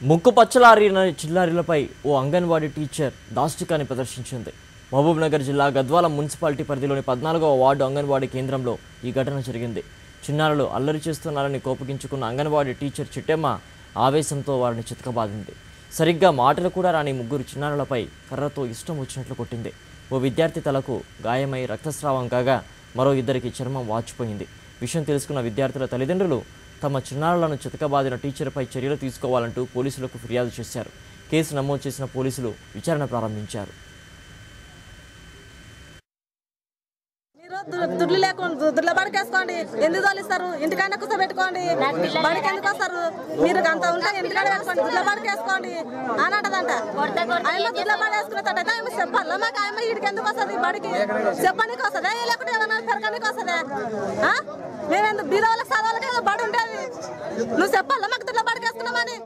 ముక్కు పచ్చలారిన చిన్నారులపై ఓ అంగన్వాడీ టీచర్ దాష్టికాన్ని ప్రదర్శించింది. మహబూబ్నగర్ జిల్లా గద్వాల మున్సిపాలిటీ పరిధిలోని 14వ వార్డు అంగన్వాడీ కేంద్రంలో ఈ ఘటన జరిగింది. చిన్నారులు అల్లరి చేస్తున్నారని కోపగించుకున్న అంగన్వాడీ టీచర్ చిట్టెమ్మ ఆవేశంతో వారిని చితకబాదింది. సరిగ్గా మాటలు కూడా రాని ముగ్గురు చిన్నారులపై కర్రతో ఇష్టం వచ్చినట్లు కొట్టింది. ఓ విద్యార్థి తలకు గాయమై రక్తస్రావం కాగా మరో ఇద్దరికి చర్మం వాచిపోయింది. విషయం తెలుసుకున్న విద్యార్థుల తల్లిదండ్రులు తమ చిన్నారులను చితకబాదిన టీచర్పై చర్యలు తీసుకోవాలంటూ పోలీసులకు ఫిర్యాదు చేశారు. కేసు నమోదు చేసిన పోలీసులు విచారణ ప్రారంభించారు. దుడ్లు లేకుండా దుడ్ల బడికేసుకోండి, ఎందుకు తోలిస్తారు? ఇంటికైనా కూర్చోబెట్టుకోండి, బడికి ఎందుకు వస్తారు? మీరు అంత ఉంటే ఇంటికాడ పెట్టుకోండి, దుడ్ల బడికేసుకోండి అని అంటదంట. ఆయన దుడ్ల బడి వేసుకున్నట్టు ఆమె చెప్పాలి. మాకు ఆమె వీడికి ఎందుకు వస్తుంది? బడికి చెప్పడానికి వస్తుందా? లేకుంటే ఏమన్నా పెరగడానికి వస్తుందా? మేమెందుకు బీద వాళ్ళకి చదవాలకి ఏదో బడి ఉంటుంది, నువ్వు చెప్పాలా మాకు దుడ్ల బడికేసుకున్నామని?